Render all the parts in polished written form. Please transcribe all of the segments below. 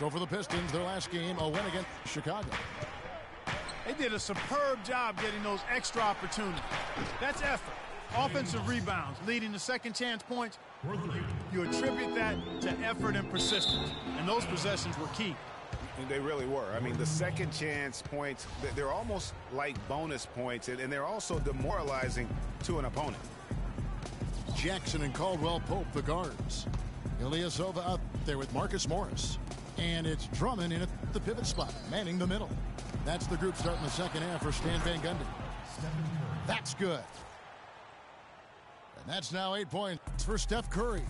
So for the Pistons, their last game, a win against Chicago. They did a superb job getting those extra opportunities. That's effort. Offensive rebounds leading to second chance points. You attribute that to effort and persistence, and those possessions were key. They really were. I mean, the second chance points, they're almost like bonus points, and they're also demoralizing to an opponent. Jackson and Caldwell Pope, the guards. Ilyasova out there with Marcus Morris. And it's Drummond in at the pivot spot, manning the middle. That's the group starting the second half for Stan Van Gundy. That's good. And that's now 8 points for Steph Curry.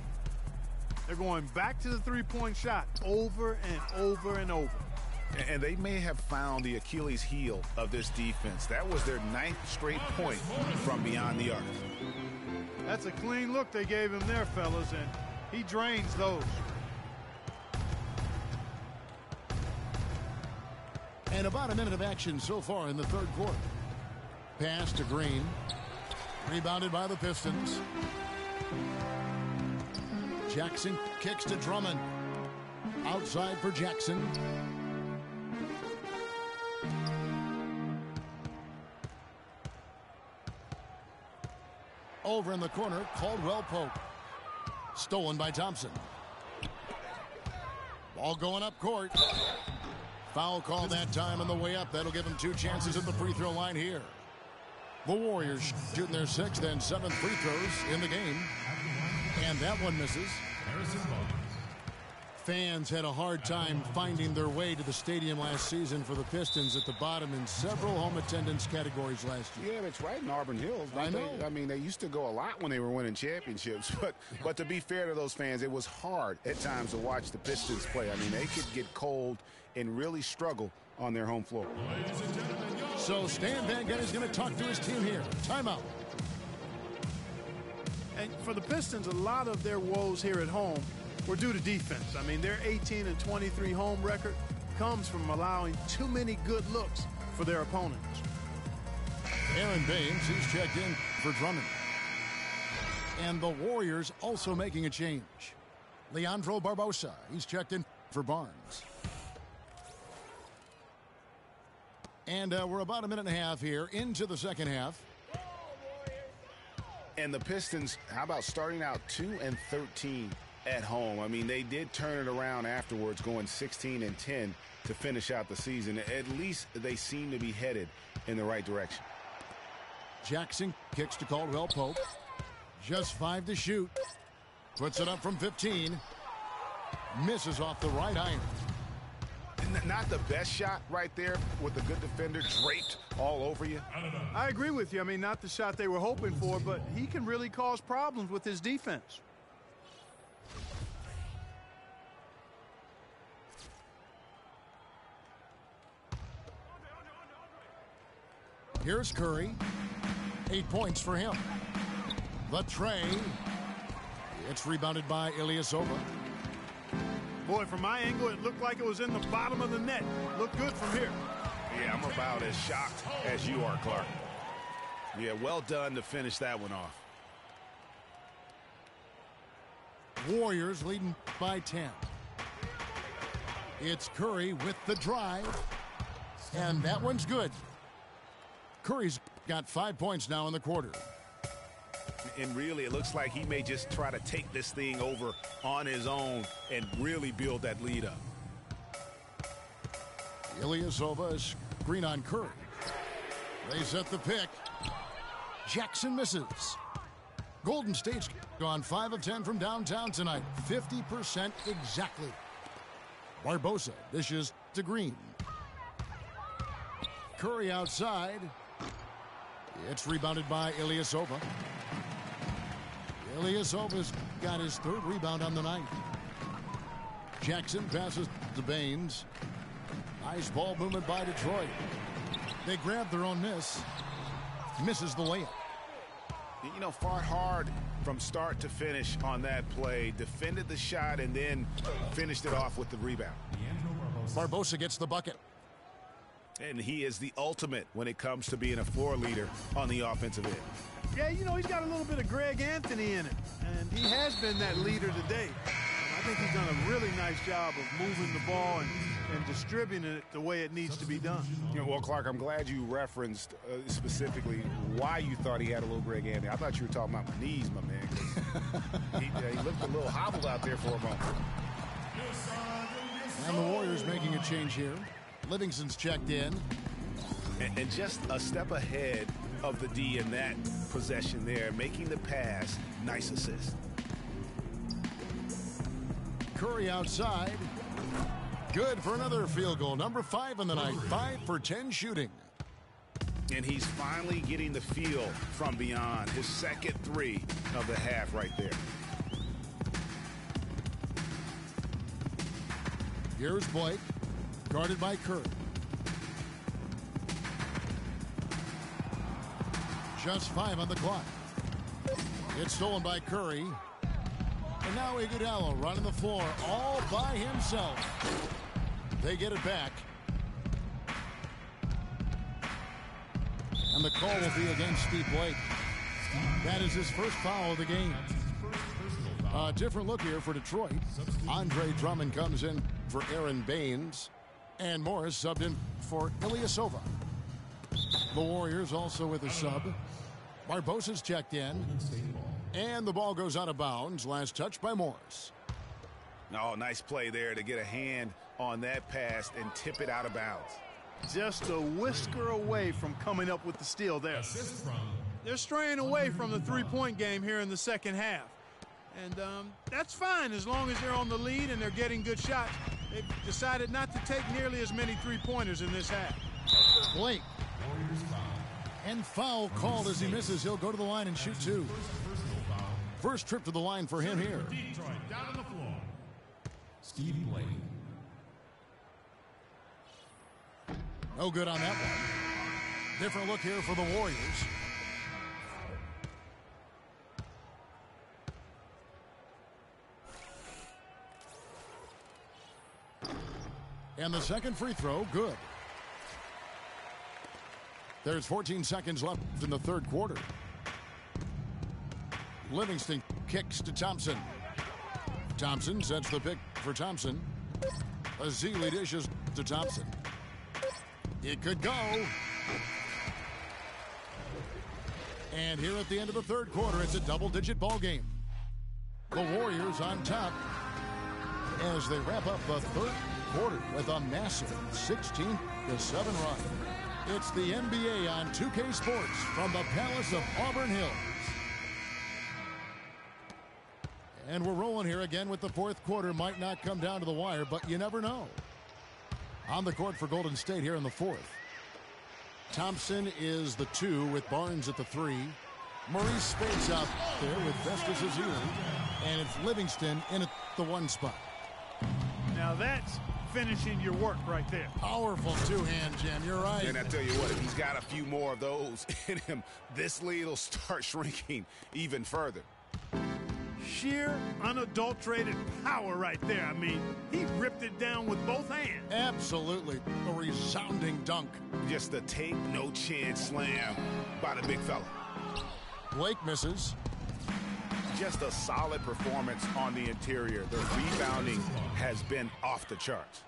They're going back to the three-point shot over and over and over. And they may have found the Achilles heel of this defense. That was their 9th straight point from beyond the arc. That's a clean look they gave him there, fellas, and he drains those. And about a minute of action so far in the third quarter. Pass to Green. Rebounded by the Pistons. Jackson kicks to Drummond. Outside for Jackson. Over in the corner, Caldwell Pope. Stolen by Thompson. Ball going up court. Foul call that time on the way up. That'll give them 2 chances at the free throw line here. The Warriors shooting their 6th and 7th free throws in the game. And that one misses. Fans had a hard time finding their way to the stadium last season for the Pistons at the bottom in several home attendance categories last year. Yeah, it's right in Auburn Hills. I know. I mean, they used to go a lot when they were winning championships. But to be fair to those fans, it was hard at times to watch the Pistons play. I mean, they could get cold and really struggle on their home floor. So Stan Van Gundy is going to talk to his team here. Timeout. And for the Pistons, a lot of their woes here at home were due to defense. I mean, their 18-23 home record comes from allowing too many good looks for their opponents. Aaron Baines, he's checked in for Drummond. And the Warriors also making a change. Leandro Barbosa, he's checked in for Barnes. And we're about a minute and a half here into the second half. And the Pistons, how about starting out 2-13 at home? I mean, they did turn it around afterwards, going 16-10 to finish out the season. At least they seem to be headed in the right direction. Jackson kicks to Caldwell Pope. Just 5 to shoot. Puts it up from 15. Misses off the right iron. Not the best shot right there with a good defender draped all over you. I agree with you. I mean, not the shot they were hoping for, but he can really cause problems with his defense. Here's Curry. 8 points for him. The tray. It's rebounded by Ilyasova. Boy, from my angle, it looked like it was in the bottom of the net. Looked good from here. Yeah, I'm about as shocked as you are, Clark. Yeah, well done to finish that one off. Warriors leading by 10. It's Curry with the drive. And that one's good. Curry's got 5 points now in the quarter. And really, it looks like he may just try to take this thing over on his own and really build that lead up. Ilyasova is screen on Curry. They set the pick. Jackson misses. Golden State's gone 5 of 10 from downtown tonight. 50% exactly. Barbosa dishes to Green. Curry outside. It's rebounded by Ilyasova. Ilyasova's got his 3rd rebound on the night. Jackson passes to Baines. Nice ball movement by Detroit. They grab their own miss. Misses the layup. You know, fought hard from start to finish on that play. Defended the shot and then finished it off with the rebound. Barbosa gets the bucket. And he is the ultimate when it comes to being a floor leader on the offensive end. Yeah, you know, he's got a little bit of Greg Anthony in it. And he has been that leader today. I think he's done a really nice job of moving the ball and distributing it the way it needs to be done. Well, Clark, I'm glad you referenced specifically why you thought he had a little Greg Anthony. I thought you were talking about my knees, my man. He looked a little hobbled out there for a moment. And the Warriors making a change here. Livingston's checked in. And just a step ahead of the D in that possession there, making the pass. Nice assist. Curry outside. Good for another field goal. Number 5 in the night. 5 for 10 shooting. And he's finally getting the feel from beyond. His second 3 of the half right there. Here's Blake, guarded by Curry. Just 5 on the clock. It's stolen by Curry. And now Iguodala running the floor all by himself. They get it back. And the call will be against Steve Blake. That is his first foul of the game. A different look here for Detroit. Andre Drummond comes in for Aaron Baines. And Morris subbed in for Ilyasova. The Warriors also with a sub. Barbosa's checked in. And the ball goes out of bounds. Last touch by Morris. Oh, nice play there to get a hand on that pass and tip it out of bounds. Just a whisker away from coming up with the steal there. They're straying away from the three-point game here in the second half. And that's fine as long as they're on the lead and they're getting good shots. They've decided not to take nearly as many three-pointers in this half. Blake. And foul called as he misses. He'll go to the line and shoot 2. First trip to the line for him here. Down on the floor. Steve Blake. No good on that one. Different look here for the Warriors. And the second free throw, good. There's 14 seconds left in the third quarter. Livingston kicks to Thompson. Thompson sets the pick for Thompson. Azili dishes to Thompson. It could go. And here at the end of the third quarter, it's a double-digit ball game. The Warriors on top as they wrap up the third quarter with a massive 16-7 run. It's the NBA on 2K Sports from the Palace of Auburn Hills. And we're rolling here again with the fourth quarter. Might not come down to the wire, but you never know. On the court for Golden State here in the fourth. Thompson is the 2 with Barnes at the 3. Maurice Spates out there with Festus Ezeli. And it's Livingston in at the 1 spot. Now that's finishing your work right there. Powerful two-hand jam. You're right. And I tell you what, if he's got a few more of those in him, this lead will start shrinking even further. Sheer, unadulterated power right there. I mean, he ripped it down with both hands. Absolutely. A resounding dunk. Just a take, no chance slam by the big fella. Blake misses. Just a solid performance on the interior. The rebounding has been off the charts.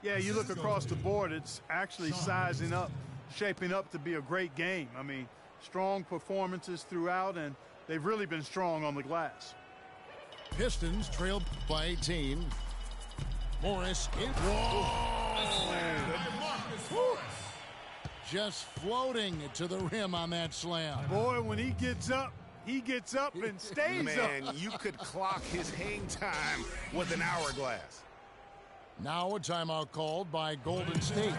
Yeah, you look across the board, it's actually sizing up, shaping up to be a great game. I mean, strong performances throughout, and they've really been strong on the glass. Pistons trailed by 18. Morris in. Whoa! Just floating to the rim on that slam. Boy, when he gets up and stays Man, up. you could clock his hang time with an hourglass. Now a timeout called by Golden State.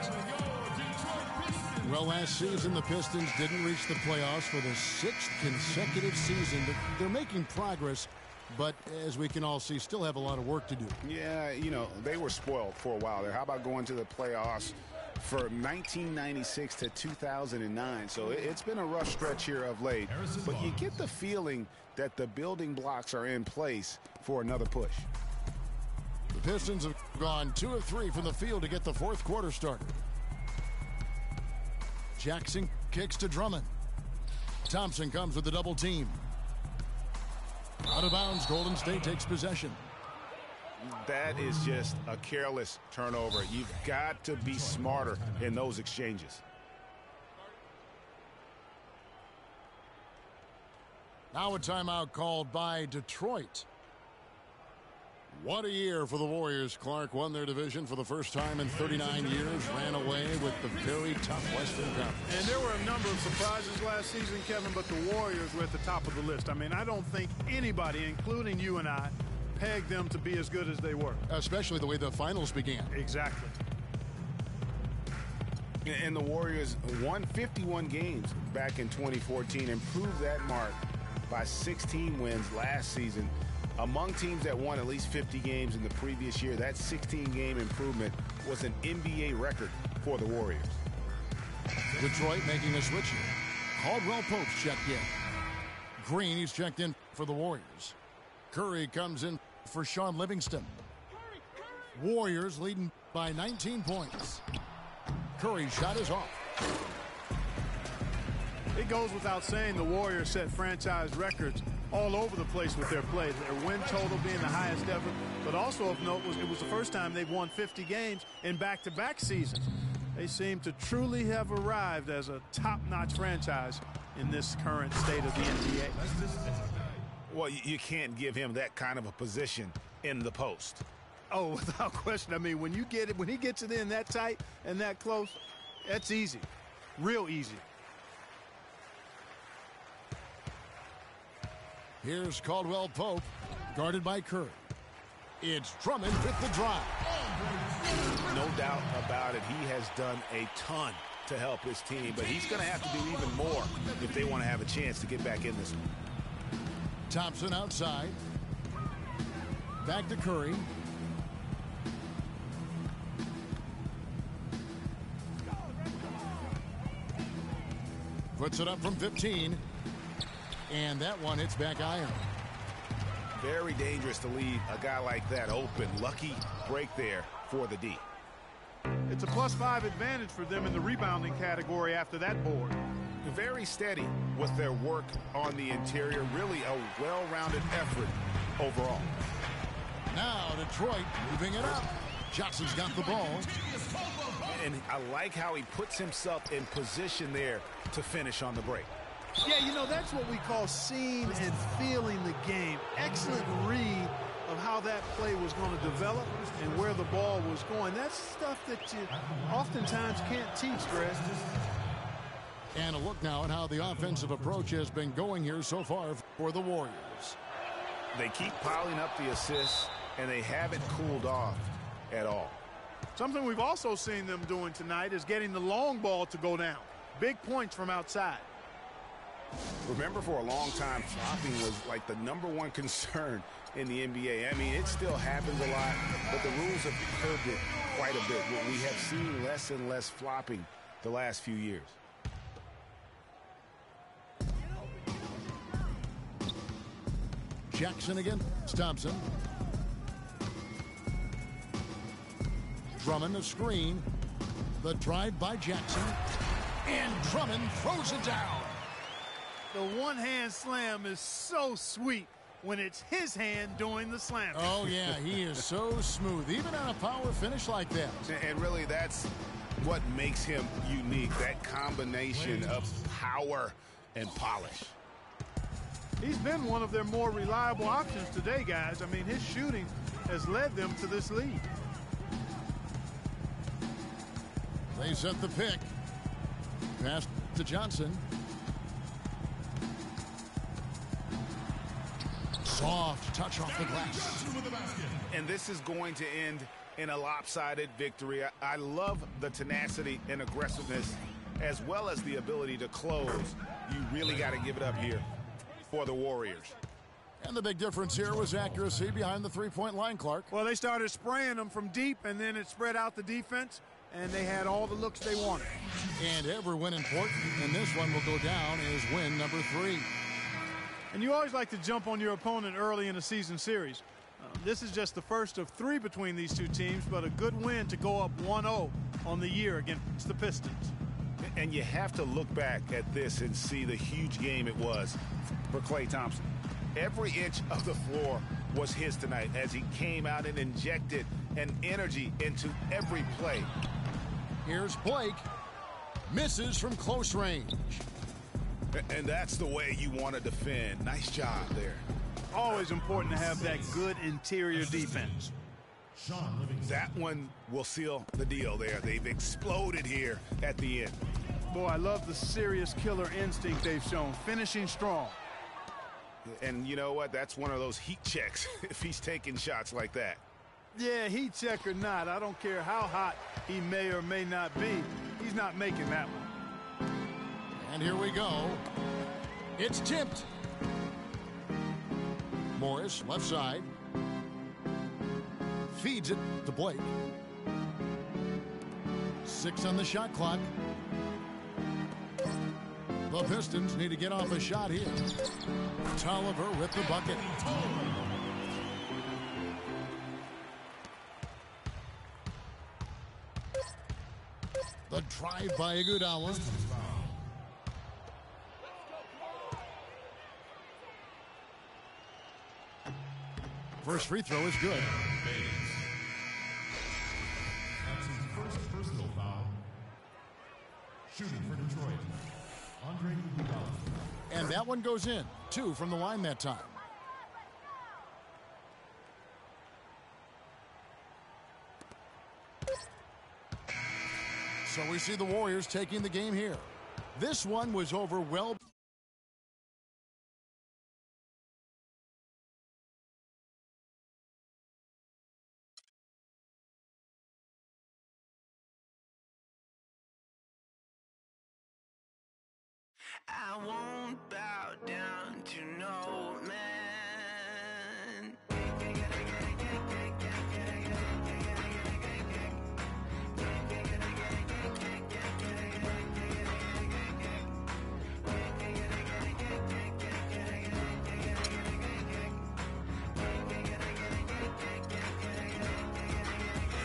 Well, last season the Pistons didn't reach the playoffs for the 6th consecutive season. They're making progress, but as we can all see, still have a lot of work to do. Yeah, you know, they were spoiled for a while there. How about going to the playoffs for 1996 to 2009? So it's been a rough stretch here of late. But you get the feeling that the building blocks are in place for another push. The Pistons have gone 2 of 3 from the field to get the fourth quarter started. Jackson kicks to Drummond. Thompson comes with the double team. Out of bounds, Golden State takes possession. That is just a careless turnover. You've got to be smarter in those exchanges. Now a timeout called by Detroit. What a year for the Warriors. Clark won their division for the first time in 39 years, ran away with the very tough Western Conference. And there were a number of surprises last season, Kevin, but the Warriors were at the top of the list. I mean, I don't think anybody, including you and I, pegged them to be as good as they were. Especially the way the finals began. Exactly. And the Warriors won 51 games back in 2014, improved that mark by 16 wins last season. Among teams that won at least 50 games in the previous year, that 16-game improvement was an NBA record for the Warriors. Detroit making a switch here. Caldwell Pope's checked in. Green, he's checked in for the Warriors. Curry comes in for Sean Livingston. Warriors leading by 19 points. Curry's shot is off. It goes without saying the Warriors set franchise records all over the place with their play. Their win total being the highest ever, but also of note was it was the first time they've won 50 games in back-to-back seasons. They seem to truly have arrived as a top-notch franchise in this current state of the NBA. Well, you can't give him that kind of a position in the post. Oh, without question. I mean, when he gets it in that tight and that close, that's easy. Real easy. Here's Caldwell Pope, guarded by Curry. It's Drummond with the drive. No doubt about it. He has done a ton to help his team, but he's going to have to do even more if they want to have a chance to get back in this one. Thompson outside. Back to Curry. Puts it up from 15. And that one hits back iron. Very dangerous to leave a guy like that open. Lucky break there for the D. It's a +5 advantage for them in the rebounding category after that board. Very steady with their work on the interior. Really a well-rounded effort overall. Now Detroit moving it up. Johnson's got the ball. And I like how he puts himself in position there to finish on the break. Yeah, you know, that's what we call seeing and feeling the game. Excellent read of how that play was going to develop and where the ball was going. That's stuff that you oftentimes can't teach, Greg. And a look now at how the offensive approach has been going here so far for the Warriors. They keep piling up the assists, and they haven't cooled off at all. Something we've also seen them doing tonight is getting the long ball to go down. Big points from outside. Remember, for a long time, flopping was like the #1 concern in the NBA. I mean, it still happens a lot, but the rules have curbed it quite a bit. We have seen less and less flopping the last few years. Jackson against Thompson. Drummond a screen. The drive by Jackson. And Drummond throws it down. The one-hand slam is so sweet when it's his hand doing the slam. Oh, yeah, he is so smooth, even on a power finish like that. And really, that's what makes him unique, that combination of power and polish. He's been one of their more reliable options today, guys. I mean, his shooting has led them to this lead. They set the pick. Pass to Johnson. Soft touch off the glass. And this is going to end in a lopsided victory. I love the tenacity and aggressiveness as well as the ability to close. You really got to give it up here for the Warriors. And the big difference here was accuracy behind the three-point line, Clark. Well, they started spraying them from deep, and then it spread out the defense, and they had all the looks they wanted. And every win important, and this one will go down as win number 3. And you always like to jump on your opponent early in a season series. This is just the first of 3 between these two teams, but a good win to go up 1-0 on the year against the Pistons. And you have to look back at this and see the huge game it was for Klay Thompson. Every inch of the floor was his tonight as he came out and injected an energy into every play. Here's Blake. Misses from close range. And that's the way you want to defend. Nice job there. Always important to have that good interior defense. That one will seal the deal there. They've exploded here at the end. Boy, I love the serious killer instinct they've shown, finishing strong. And you know what? That's one of those heat checks if he's taking shots like that. Yeah, heat check or not, I don't care how hot he may or may not be. He's not making that one. And here we go. It's tipped. Morris, left side. Feeds it to Blake. 6 on the shot clock. The Pistons need to get off a shot here. Tolliver with the bucket. The drive by Iguodala. First free throw is good. That's his first personal foul. Shooting for Detroit, Andre Iguodala. And that one goes in. 2 from the line that time. So we see the Warriors taking the game here. This one was over well. I won't bow down to no man.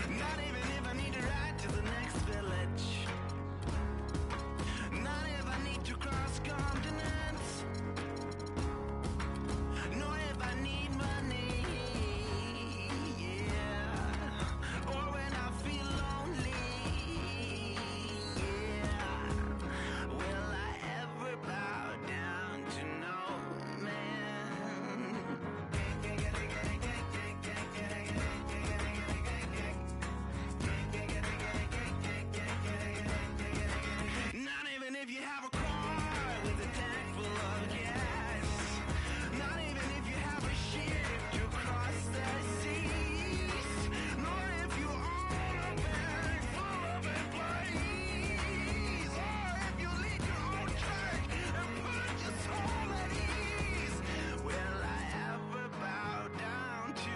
Not even if I need to ride to the next village. Not if I need to cross continents. Nor if I need money. Yeah. Or when I feel lonely. Yeah. Will I ever bow down to no man? Not even if you have a car with a tank full of gas. Not even if you have a ship to cross the seas. Nor if you own a bank full of employees. Or if you lead your own church and put your soul at ease. Will I ever bow down to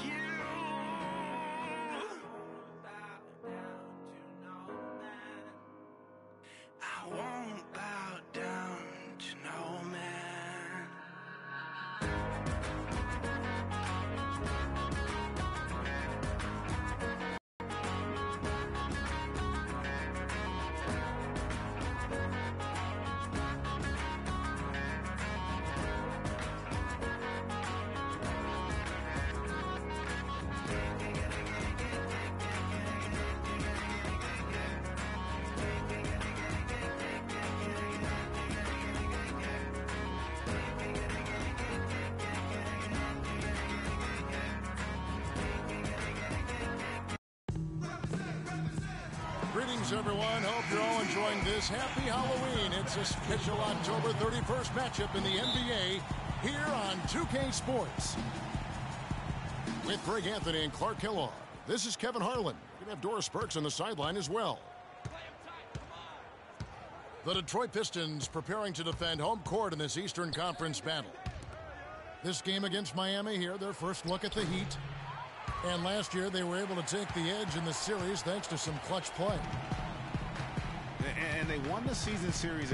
you? Bow down to no man. I won't bow down to no man. Greetings, everyone. Hope you're all enjoying this. Happy Halloween. It's a special October 31st matchup in the NBA here on 2K Sports. With Greg Anthony and Clark Kellogg, this is Kevin Harlan. We're going to have Doris Burks on the sideline as well. The Detroit Pistons preparing to defend home court in this Eastern Conference battle. This game against Miami here, their first look at the Heat. And last year, they were able to take the edge in the series thanks to some clutch play. And they won the season series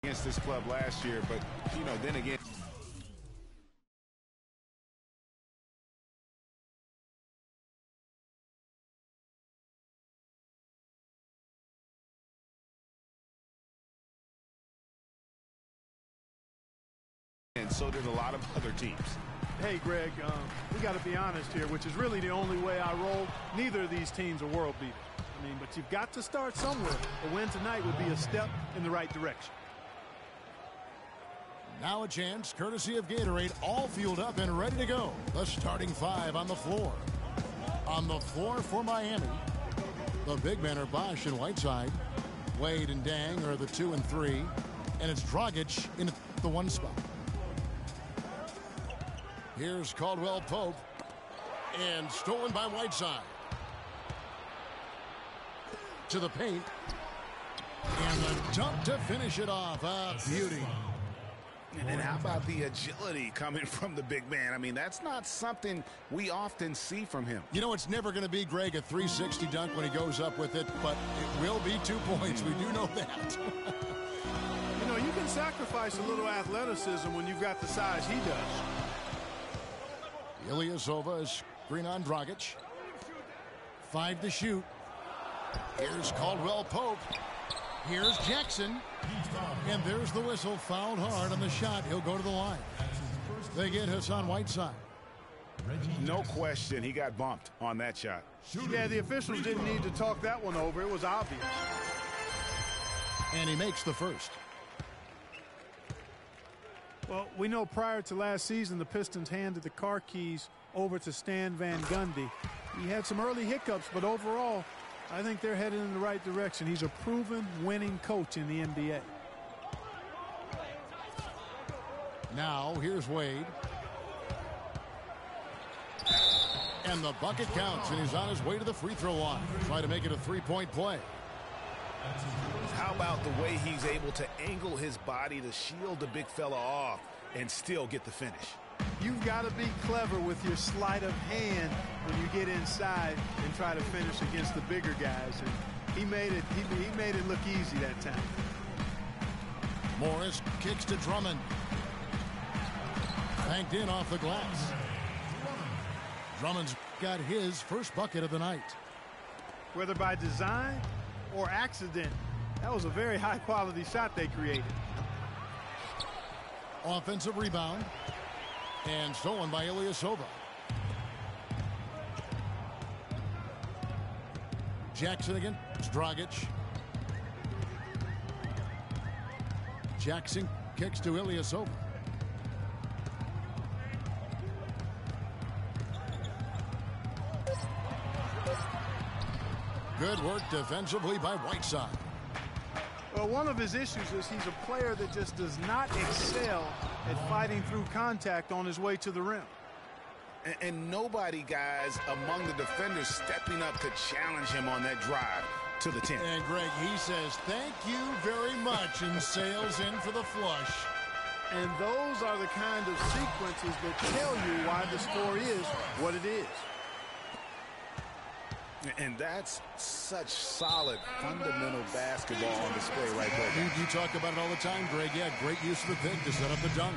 against this club last year, but, you know, then again. And so did a lot of other teams. Hey, Greg, we got to be honest here, which is really the only way I roll. Neither of these teams are world beaters. I mean, but you've got to start somewhere. A win tonight would be a step in the right direction. Now a chance, courtesy of Gatorade, all fueled up and ready to go. The starting five on the floor. On the floor for Miami, the big men are Bosch and Whiteside. Wade and Dang are the 2 and 3. And it's Dragic in the 1 spot. Here's Caldwell Pope. And stolen by Whiteside. To the paint. And the dunk to finish it off. A beauty. And how about the agility coming from the big man? I mean, that's not something we often see from him. You know, it's never going to be, Greg, a 360 dunk when he goes up with it, but it will be 2 points. We do know that. You know, you can sacrifice a little athleticism when you've got the size he does. Ilyasova is screen on Dragic. 5 to shoot. Here's Caldwell Pope. Here's Jackson. And there's the whistle. Fouled hard on the shot. He'll go to the line. They get Hassan Whiteside. No question he got bumped on that shot. Yeah, the officials didn't need to talk that one over. It was obvious. And he makes the first. Well, we know prior to last season, the Pistons handed the car keys over to Stan Van Gundy. He had some early hiccups, but overall, I think they're headed in the right direction. He's a proven winning coach in the NBA. Now, here's Wade. And the bucket counts, and he's on his way to the free throw line. Try to make it a 3-point play. How about the way he's able to angle his body to shield the big fella off and still get the finish? You've got to be clever with your sleight of hand when you get inside and try to finish against the bigger guys. And he made it look easy that time. Morris kicks to Drummond. Banked in off the glass. Drummond's got his first bucket of the night. Whether by design or accident, that was a very high-quality shot they created. Offensive rebound. And stolen by Ilyasova. Jackson against Dragic. Jackson kicks to Ilyasova. Good work defensively by Whiteside. Well, one of his issues is he's a player that just does not excel at fighting through contact on his way to the rim. And nobody, guys, among the defenders stepping up to challenge him on that drive to the 10. And, Greg, he says, thank you very much, and sails in for the flush. And those are the kind of sequences that tell you why the score is what it is. And that's such solid, fundamental basketball on display right there. You talk about it all the time, Greg. Yeah, great use of the pick to set up the dunk.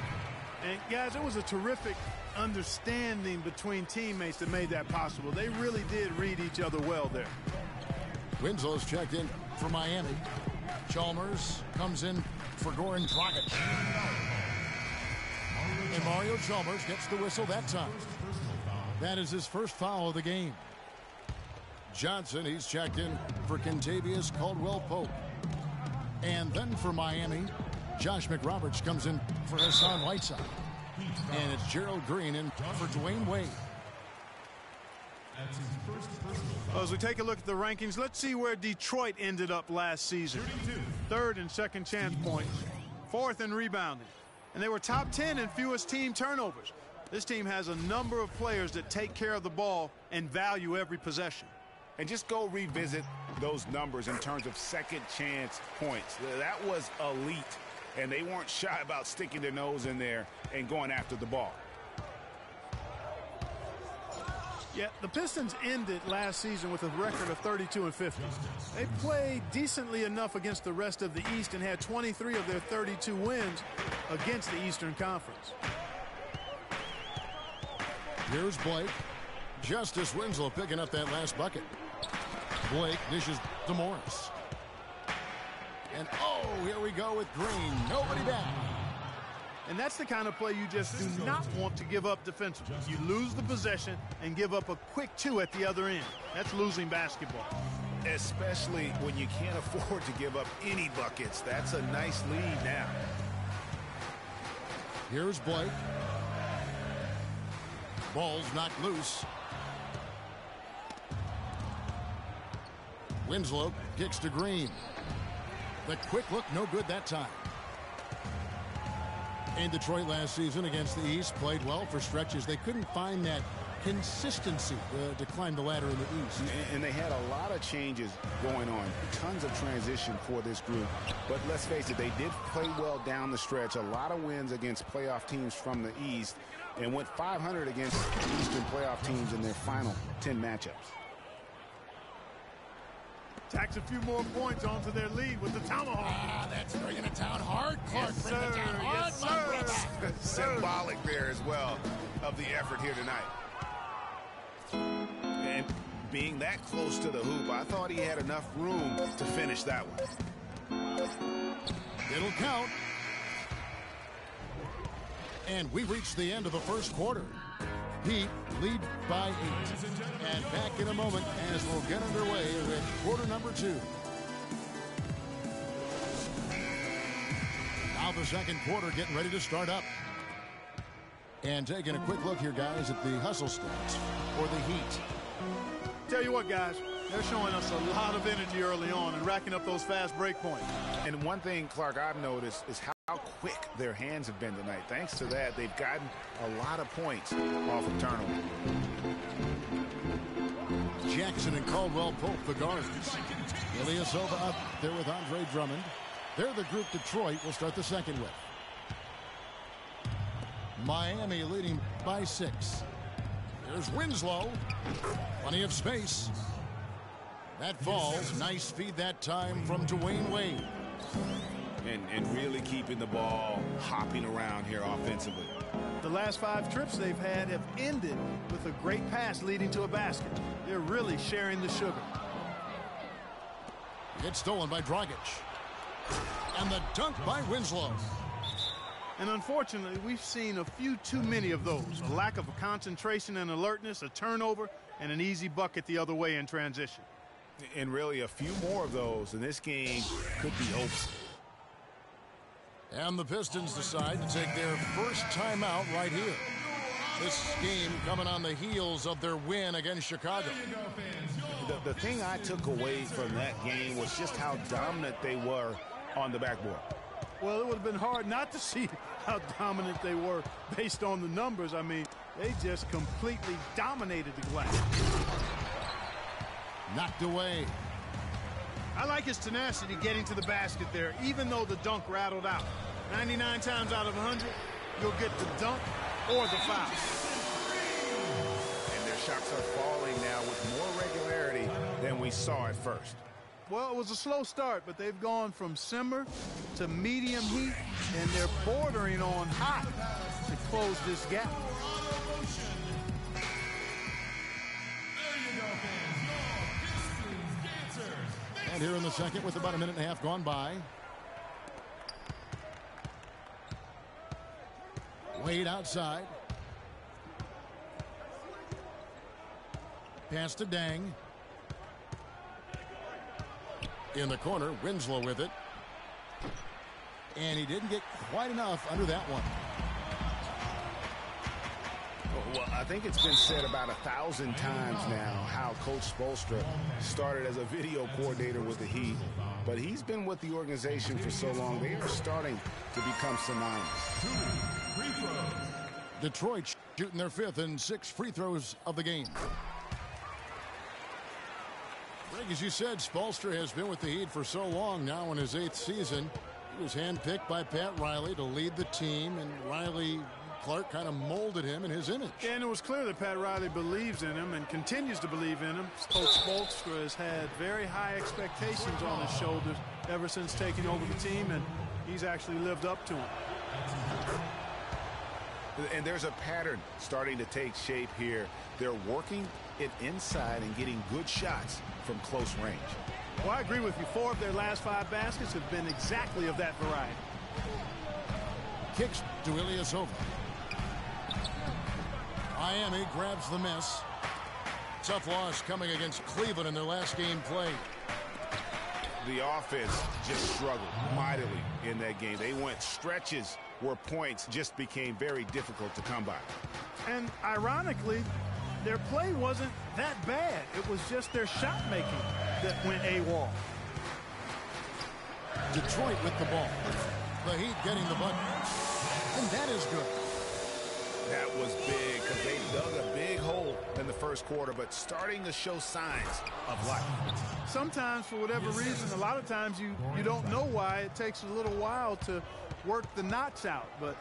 And, guys, it was a terrific understanding between teammates that made that possible. They really did read each other well there. Winslow's checked in for Miami. Chalmers comes in for Goran Dragic. And Mario Chalmers gets the whistle that time. That is his first foul of the game. Johnson, he's checked in for Kentavious Caldwell-Pope. And then for Miami, Josh McRoberts comes in for Hassan Whiteside. And it's Gerald Green in for Dwayne Wade. Well, as we take a look at the rankings, let's see where Detroit ended up last season. 3rd in second chance points, 4th in rebounding. And they were top 10 in fewest team turnovers. This team has a number of players that take care of the ball and value every possession. And just go revisit those numbers in terms of second chance points. That was elite. And they weren't shy about sticking their nose in there and going after the ball. Yeah, the Pistons ended last season with a record of 32-50. They played decently enough against the rest of the East and had 23 of their 32 wins against the Eastern Conference. Here's Blake. Justice Winslow picking up that last bucket. Blake dishes to Morris. And oh, here we go with Green. Nobody back. And that's the kind of play you just do not want to give up defensively. You lose the possession and give up a quick two at the other end. That's losing basketball. Especially when you can't afford to give up any buckets. That's a nice lead now. Here's Blake. Ball's knocked loose. Winslow kicks to Green. The quick look, no good that time. And Detroit last season against the East played well for stretches. They couldn't find that consistency to climb the ladder in the East. And they had a lot of changes going on. Tons of transition for this group. But let's face it, they did play well down the stretch. A lot of wins against playoff teams from the East. And went 500 against Eastern playoff teams in their final 10 matchups. Tacks a few more points onto their lead with the tomahawk. Ah, that's bringing it down hard, Clark. Yes, Bring it down sir. hard, Yes, my sir. brother. Symbolic there as well of the effort here tonight. And being that close to the hoop, I thought he had enough room to finish that one. It'll count. And we reached the end of the first quarter. Heat lead by 8. And back in a moment as we'll get underway with quarter number 2. Now the second quarter getting ready to start up. And taking a quick look here, guys, at the hustle stats for the Heat. Tell you what, guys, they're showing us a lot of energy early on and racking up those fast break points. And one thing, Clark, I've noticed is how quick their hands have been tonight. Thanks to that, they've gotten a lot of points off of turnover. Jackson and Caldwell Pope, the guards. Ilyasova up there with Andre Drummond. They're the group Detroit will start the second with. Miami leading by 6. There's Winslow. Plenty of space. That falls. Nice feed that time from Dwayne Wade. And really keeping the ball hopping around here offensively. The last 5 trips they've had have ended with a great pass leading to a basket. They're really sharing the sugar. It's stolen by Dragic. And the dunk by Winslow. And unfortunately, we've seen a few too many of those. A lack of concentration and alertness, a turnover, and an easy bucket the other way in transition. And really a few more of those, and this game could be over. And the Pistons decide to take their first timeout right here. This game coming on the heels of their win against Chicago. The thing I took away from that game was just how dominant they were on the backboard. Well, it would have been hard not to see how dominant they were based on the numbers. I mean, they just completely dominated the glass. Knocked away. I like his tenacity getting to the basket there, even though the dunk rattled out. 99 times out of 100, you'll get the dunk or the foul. And their shots are falling now with more regularity than we saw at first. Well, it was a slow start, but they've gone from simmer to medium heat, and they're bordering on hot to close this gap. And here in the second with about a minute and a half gone by. Wade outside. Pass to Dang. In the corner, Winslow with it. And he didn't get quite enough under that one. Well, I think it's been said about 1,000 times now how Coach Spoelstra started as a video coordinator with the Heat, but he's been with the organization for so long, they are starting to become synonymous. Detroit shooting their 5th and 6th free throws of the game. Greg, as you said, Spoelstra has been with the Heat for so long now in his 8th season. He was handpicked by Pat Riley to lead the team, and Riley Clark kind of molded him in his image. And it was clear that Pat Riley believes in him and continues to believe in him. Coach Spoelstra has had very high expectations on his shoulders ever since taking over the team, and he's actually lived up to them. And there's a pattern starting to take shape here. They're working it inside and getting good shots from close range. Well, I agree with you. 4 of their last 5 baskets have been exactly of that variety. Kicks to Ilyasova. Miami grabs the miss. Tough loss coming against Cleveland in their last game played. The offense just struggled mightily in that game. They went stretches where points just became very difficult to come by. And ironically, their play wasn't that bad. It was just their shot making that went AWOL. Detroit with the ball. The Heat getting the bucket. And that is good. That was big because they dug a big hole in the first quarter, but starting to show signs of life. Sometimes, for whatever reason, a lot of times you don't know why. It takes a little while to work the knots out, but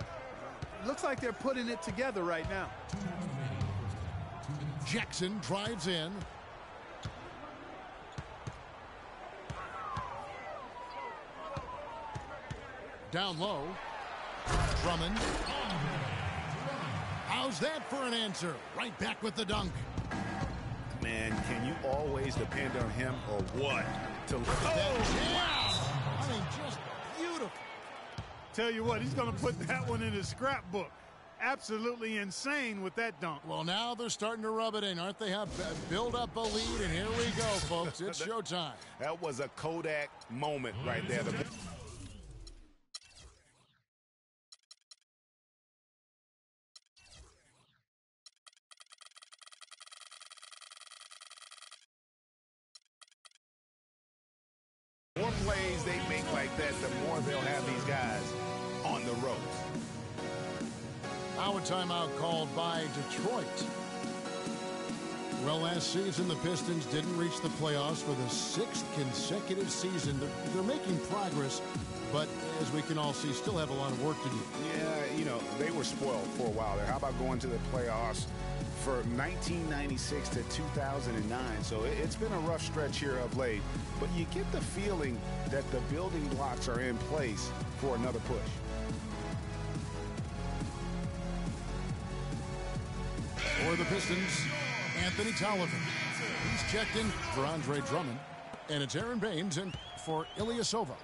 it looks like they're putting it together right now. Jackson drives in. Down low. Drummond. How's that for an answer? Right back with the dunk. Man, can you always depend on him or what? To Wow! I mean, just beautiful. Tell you what, he's going to put that one in his scrapbook. Absolutely insane with that dunk. Well, now they're starting to rub it in, aren't they? Build up a lead, and here we go, folks. It's showtime. That was a Kodak moment right there. The more plays they make like that, the more they'll have these guys on the ropes. Now a timeout called by Detroit. Well, last season, the Pistons didn't reach the playoffs for the 6th consecutive season. They're making progress, but as we can all see, still have a lot of work to do. Yeah, you know, they were spoiled for a while there. How about going to the playoffs for 1996 to 2009? So it's been a rough stretch here of late, but you get the feeling that the building blocks are in place for another push. For the Pistons, Anthony Tolliver. He's checked in for Andre Drummond. And it's Aaron Baines in for Ilyasova.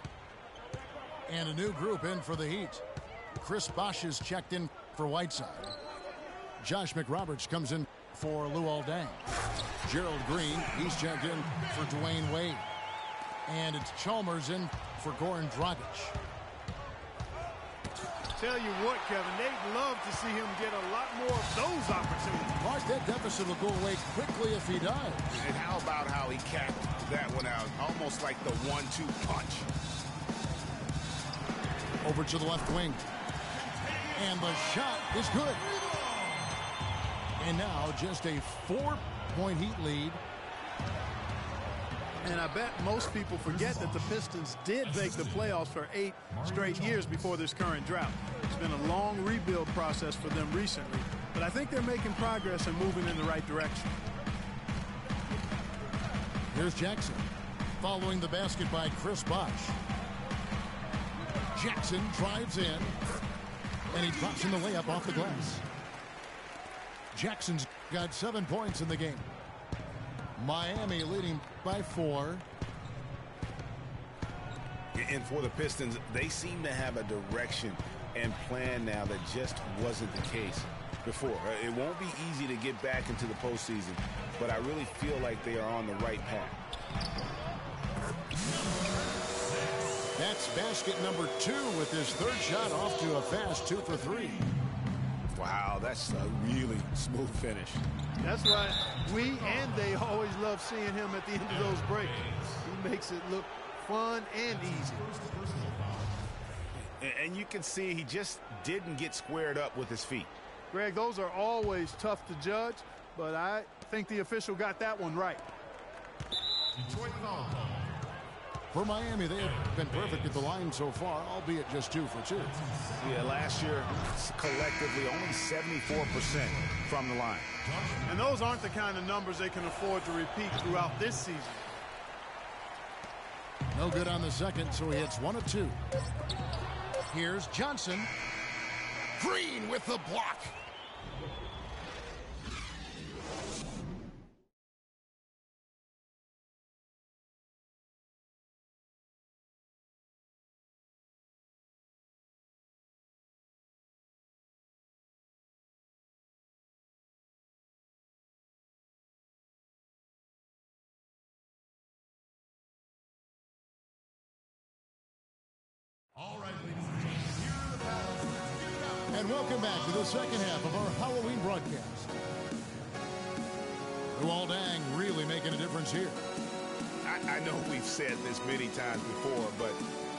And a new group in for the Heat. Chris Bosh is checked in for Whiteside. Josh McRoberts comes in for Luol Deng. Gerald Green, he's checked in for Dwayne Wade. And it's Chalmers in for Goran Dragic. Tell you what, Kevin, they'd love to see him get a lot more of those opportunities. Mark, that deficit will go away quickly if he does. And how about how he capped that one out? Almost like the 1-2 punch. Over to the left wing. And the shot is good. And now just a 4-point Heat lead. And I bet most people forget that the Pistons did make the playoffs for 8 straight years before this current drought. It's been a long rebuild process for them recently, but I think they're making progress and moving in the right direction. Here's Jackson, following the basket by Chris Bosh. Jackson drives in, and he drops in the layup off the glass. Jackson's got 7 points in the game. Miami leading by 4. And for the Pistons, they seem to have a direction and plan now that just wasn't the case before. It won't be easy to get back into the postseason, but I really feel like they are on the right path. That's basket number 2 with his 3rd shot off to a fast 2 for 3. Wow, that's a really smooth finish. That's why we and they always love seeing him at the end of those breaks. He makes it look fun and easy. And you can see he just didn't get squared up with his feet. Greg, those are always tough to judge, but I think the official got that one right. Detroit foul. For Miami, they have been perfect at the line so far, albeit just 2 for 2. Yeah, last year, collectively, only 74% from the line. And those aren't the kind of numbers they can afford to repeat throughout this season. No good on the second, so he hits 1 of 2. Here's Johnson. Green with the block. All right, ladies and gentlemen, here are the paddles. And welcome back to the second half of our Halloween broadcast. Luol-Deng really making a difference here. I know we've said this many times before, but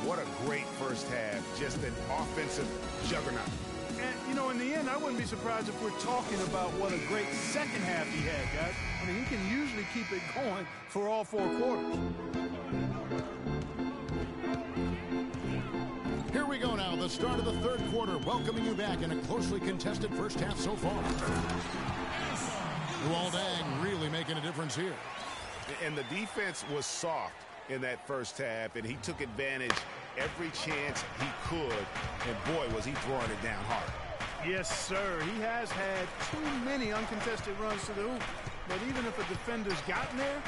what a great first half. Just an offensive juggernaut. And, you know, in the end, I wouldn't be surprised if we're talking about what a great second half he had, guys. I mean, he can usually keep it going for all 4 quarters. Here we go now, the start of the third quarter, welcoming you back in a closely contested first half so far. Luol-Deng really making a difference here. And the defense was soft in that first half, and he took advantage every chance he could, and boy, was he throwing it down hard. Yes, sir. He has had too many uncontested runs to the hoop. But even if a defender's gotten there,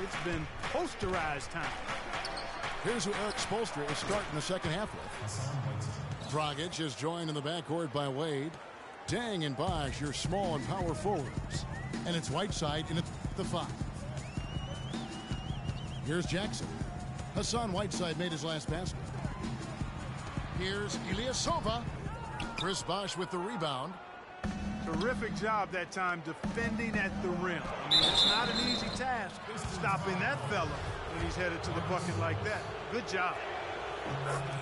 it's been posterized time. Here's who Eric Spoelstra is starting the second half with. Dragic is joined in the backcourt by Wade. Deng and Bosh, your small and power forwards. And it's Whiteside in at the 5. Here's Jackson. Hassan Whiteside made his last basket. Here's Ilyasova. Chris Bosh with the rebound. Terrific job that time defending at the rim. I mean, it's not an easy task stopping that fella when he's headed to the bucket like that. Good job.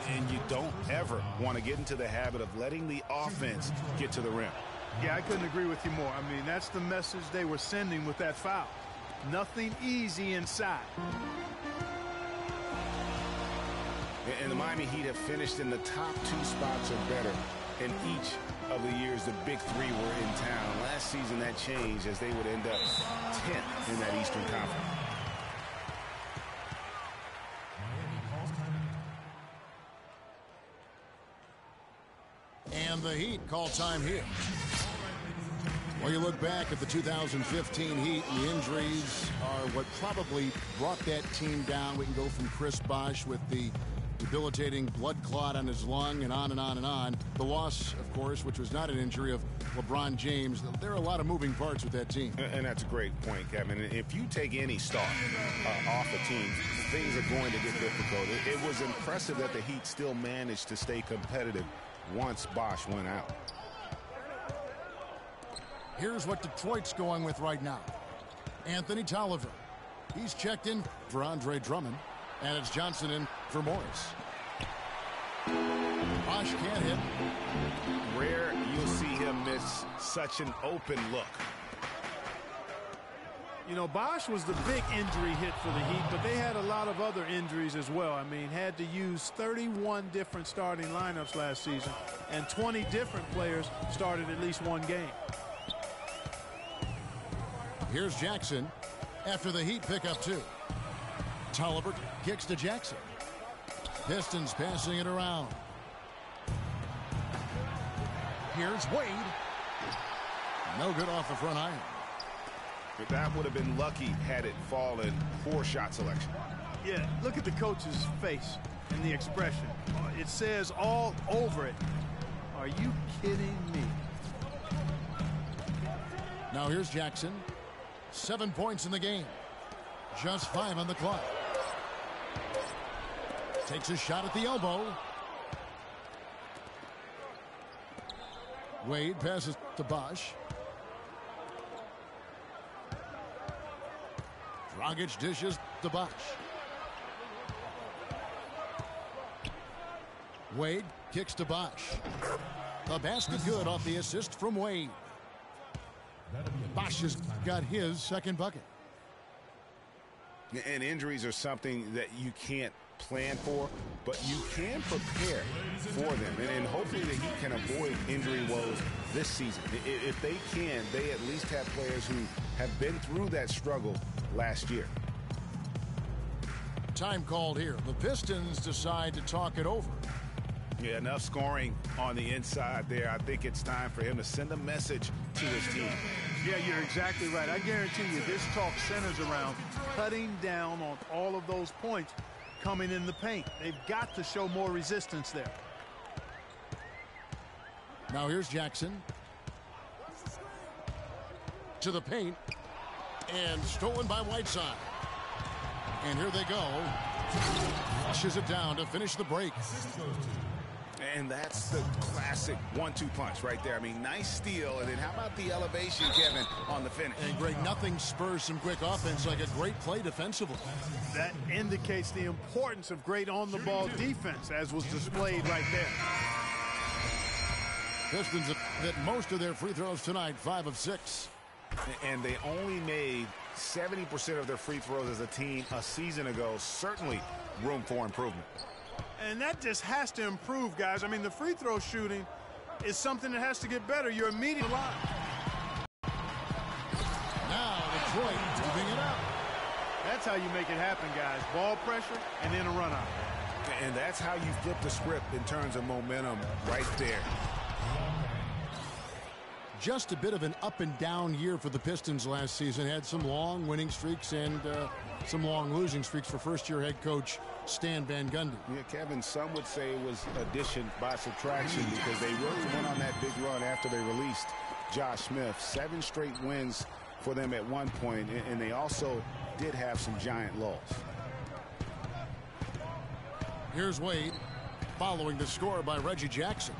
And you don't ever want to get into the habit of letting the offense get to the rim. Yeah, I couldn't agree with you more. I mean, that's the message they were sending with that foul. Nothing easy inside. And the Miami Heat have finished in the top 2 spots or better in each of the years the big 3 were in town. Last season that changed as they would end up 10th in that Eastern Conference. And the Heat call time here. Well, you look back at the 2015 Heat, and the injuries are what probably brought that team down. We can go from Chris Bosh with the debilitating blood clot on his lung and on and on and on. The loss, of course, which was not an injury, of LeBron James. There are a lot of moving parts with that team. And that's a great point, Kevin. If you take any star off a team, things are going to get difficult. It was impressive that the Heat still managed to stay competitive once Bosh went out. Here's what Detroit's going with right now. Anthony Tolliver. He's checked in for Andre Drummond. And it's Johnson in for Morris. Bosh can't hit. Rare you'll see him miss such an open look. You know, Bosh was the big injury hit for the Heat, but they had a lot of other injuries as well. I mean, had to use 31 different starting lineups last season, and 20 different players started at least one game. Here's Jackson after the Heat pick up 2. Tolliver kicks to Jackson. Pistons passing it around. Here's Wade. No good off the front iron. That would have been lucky had it fallen. Poor shot selection. Yeah, look at the coach's face and the expression. It says all over it. Are you kidding me? Now here's Jackson. 7 points in the game. Just 5 on the clock. Takes a shot at the elbow. Wade passes to Bosh. Dragic dishes to Bosh. Wade kicks to Bosh. The basket good off the assist from Wade. Bosh has got his second bucket. And injuries are something that you can't plan for, but you can prepare for them. And hopefully the Heat can avoid injury woes this season. If they can, they at least have players who have been through that struggle last year. Time called here. The Pistons decide to talk it over. Yeah, enough scoring on the inside there. I think it's time for him to send a message to his team. Yeah, you're exactly right. I guarantee you this talk centers around cutting down on all of those points coming in the paint. They've got to show more resistance there. Now here's Jackson. To the paint. And stolen by Whiteside. And here they go. Flushes it down to finish the break. And that's the classic 1-2 punch right there. I mean, nice steal. And then how about the elevation, Kevin, on the finish? And Greg, nothing spurs some quick offense like a great play defensively. That indicates the importance of great on-the-ball defense, as was displayed right there. Pistons have hit most of their free throws tonight, 5 of 6. And they only made 70% of their free throws as a team a season ago. Certainly room for improvement. And that just has to improve, guys. I mean, the free throw shooting is something that has to get better. You're immediately line. Now Detroit moving it up. That's how you make it happen, guys. Ball pressure and then a run out. And that's how you flip the script in terms of momentum right there. Just a bit of an up and down year for the Pistons last season. Had some long winning streaks and some long losing streaks for first-year head coach Stan Van Gundy. Yeah, Kevin, some would say it was addition by subtraction because they really went on that big run after they released Josh Smith. 7 straight wins for them at one point, and they also did have some giant lulls. Here's Wade following the score by Reggie Jackson.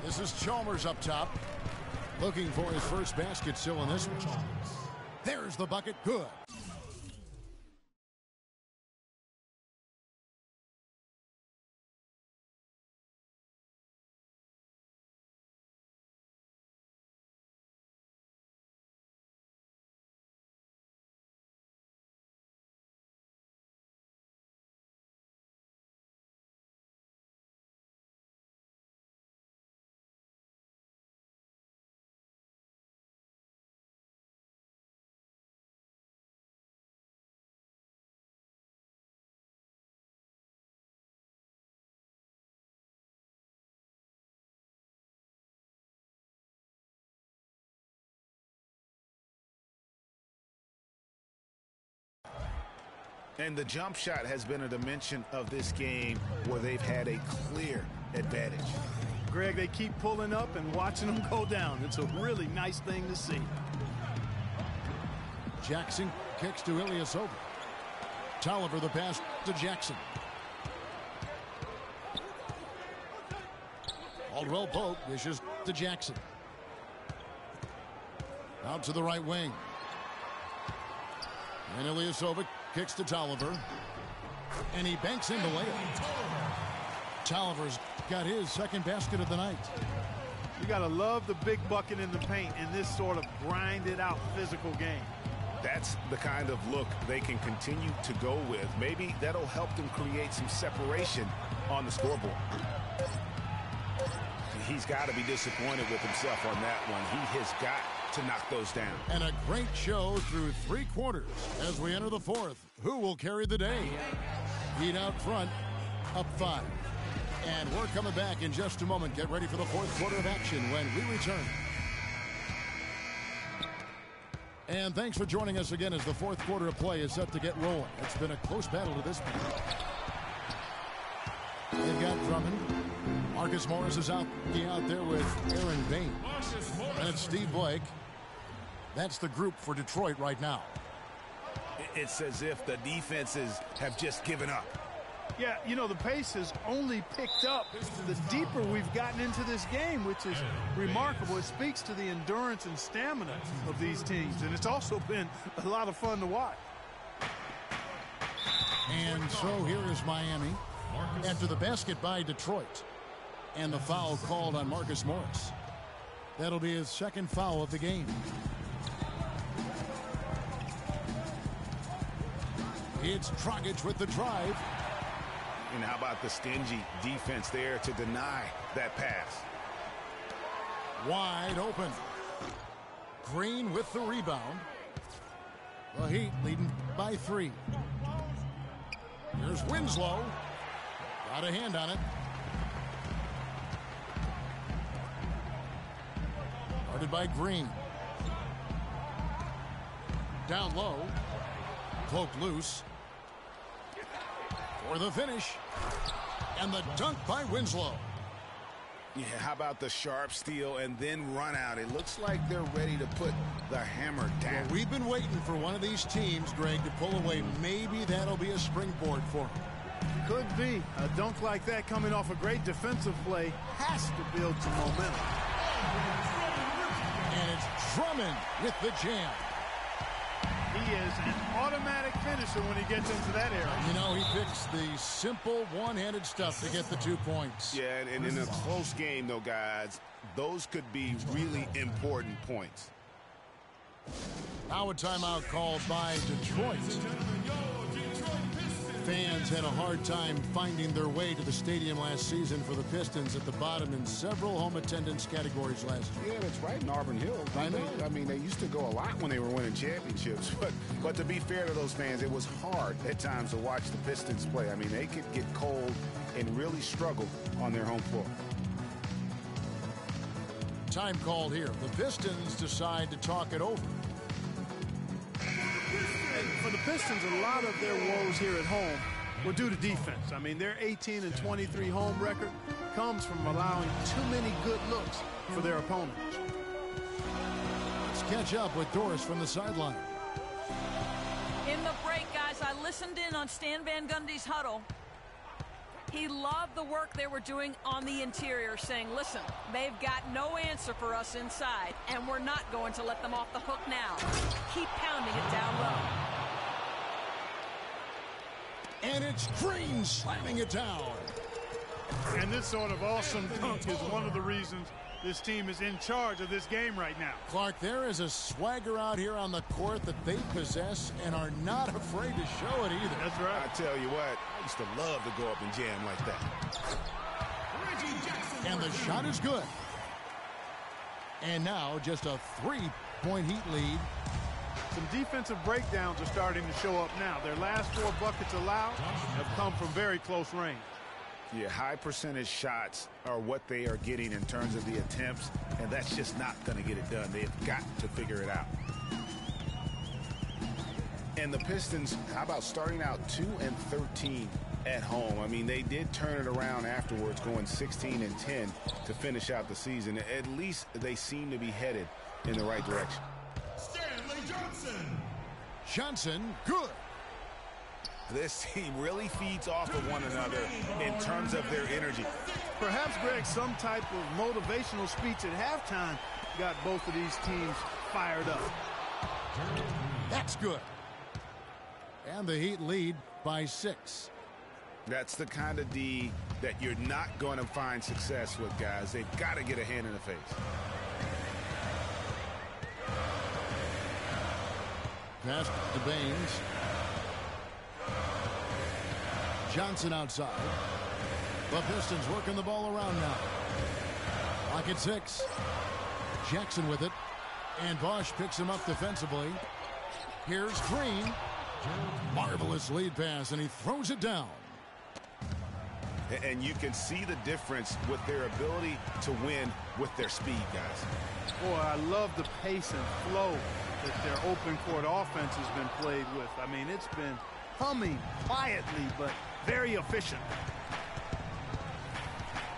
This is Chalmers up top, looking for his first basket still in this one. There's the bucket. Good. And the jump shot has been a dimension of this game where they've had a clear advantage. Greg, they keep pulling up and watching them go down. It's a really nice thing to see. Jackson kicks to Ilyasova. Tolliver the pass to Jackson. Caldwell Pope dishes to Jackson. Out to the right wing. And Ilyasova kicks to Tolliver. And he banks in the layup. Tolliver's got his second basket of the night. You got to love the big bucket in the paint in this sort of grinded out physical game. That's the kind of look they can continue to go with. Maybe that'll help them create some separation on the scoreboard. He's got to be disappointed with himself on that one. He has got to knock those down. And a great show through 3 quarters as we enter the 4th. Who will carry the day? Heat out front, up 5. And we're coming back in just a moment. Get ready for the 4th quarter of action when we return. And thanks for joining us again as the 4th quarter of play is set to get rolling. It's been a close battle to this point. They've got Drummond. Marcus Morris is out there with Aaron Bain. And it's Steve Blake. That's the group for Detroit right now. It's as if the defenses have just given up. Yeah, you know, the pace has only picked up the deeper we've gotten into this game, which is remarkable. It speaks to the endurance and stamina of these teams, and it's also been a lot of fun to watch. And so here is Miami after the basket by Detroit. And the foul called on Marcus Morris. That'll be his second foul of the game. It's Dragic with the drive. And how about the stingy defense there to deny that pass? Wide open. Green with the rebound. The Heat leading by 3. Here's Winslow. Got a hand on it. Guarded by Green. Down low. Cloak loose. For the finish. And the dunk by Winslow. Yeah, how about the sharp steal and then run out? It looks like they're ready to put the hammer down. Well, we've been waiting for one of these teams, Greg, to pull away. Maybe that'll be a springboard for them. Could be. A dunk like that coming off a great defensive play has to build some momentum. And it's Drummond with the jam. He is an automatic finisher when he gets into that area. You know, he picks the simple one-handed stuff to get the 2 points. Yeah, and in a close game, though, guys, those could be really important points. Now a timeout called by Detroit. Fans had a hard time finding their way to the stadium last season for the Pistons at the bottom in several home attendance categories last year. Yeah, that's right in Auburn Hills. I know. I mean, they used to go a lot when they were winning championships. But to be fair to those fans, it was hard at times to watch the Pistons play. I mean, they could get cold and really struggle on their home floor. Time called here. The Pistons decide to talk it over. For the Pistons, a lot of their woes here at home were due to defense. I mean, their 18-23 home record comes from allowing too many good looks for their opponents. Let's catch up with Doris from the sideline. In the break, guys, I listened in on Stan Van Gundy's huddle. He loved the work they were doing on the interior, saying, listen, they've got no answer for us inside, and we're not going to let them off the hook now. Keep pounding it down low. And it's Green slamming it down. And this sort of awesome dunk is one of the reasons this team is in charge of this game right now. Clark, there is a swagger out here on the court that they possess and are not afraid to show it either. That's right. I tell you what, I used to love to go up and jam like that. And the shot is good. And now just a 3-point Heat lead. Some defensive breakdowns are starting to show up now. Their last 4 buckets allowed have come from very close range. Yeah, high percentage shots are what they are getting in terms of the attempts, and that's just not going to get it done. They have got to figure it out. And the Pistons, how about starting out 2-13 at home? I mean, they did turn it around afterwards, going 16-10 to finish out the season. At least they seem to be headed in the right direction. Johnson, good. This team really feeds off of one another in terms of their energy. Perhaps, Greg, some type of motivational speech at halftime got both of these teams fired up. That's good. And the Heat lead by 6. That's the kind of D that you're not going to find success with, guys. They've got to get a hand in the face. Pass to Baines. Johnson outside. The Pistons working the ball around now. Clock at 6. Jackson with it. And Bosch picks him up defensively. Here's Green. Marvelous lead pass, and he throws it down. And you can see the difference with their ability to win with their speed, guys. Boy, I love the pace and flow that their open court offense has been played with. I mean, it's been humming quietly, but very efficient.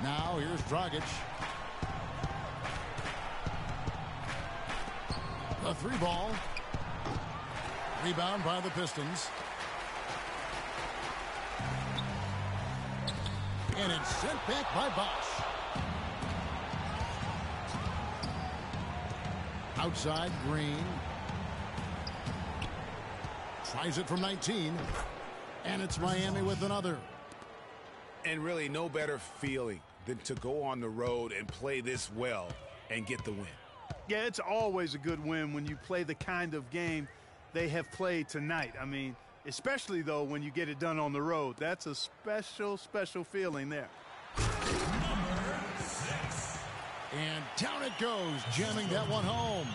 Now here's Dragic. The 3 ball. Rebound by the Pistons. And it's sent back by Bosch. Outside, Green. Tries it from 19. And it's Miami with another. And really no better feeling than to go on the road and play this well and get the win. Yeah, it's always a good win when you play the kind of game they have played tonight. I mean, especially, though, when you get it done on the road. That's a special, special feeling there. And down it goes, jamming that one home.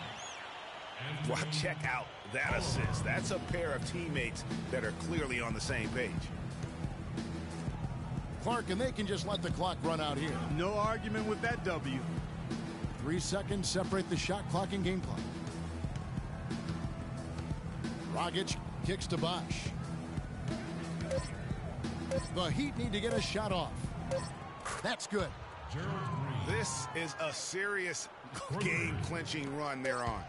Well, check out that assist. That's a pair of teammates that are clearly on the same page. Clark, and they can just let the clock run out here. No argument with that W. 3 seconds separate the shot clock and game clock. Dragic kicks to Bosch. The Heat need to get a shot off. That's good. This is a serious game-clinching run they're on.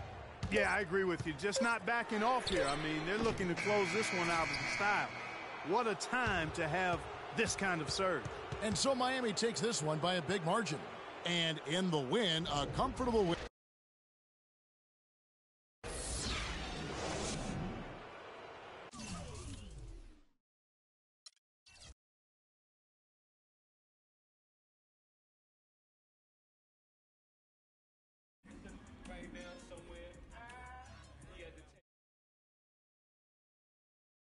Yeah, I agree with you. Just not backing off here. I mean, they're looking to close this one out in style. What a time to have this kind of surge. And so Miami takes this one by a big margin. And in the win, a comfortable win.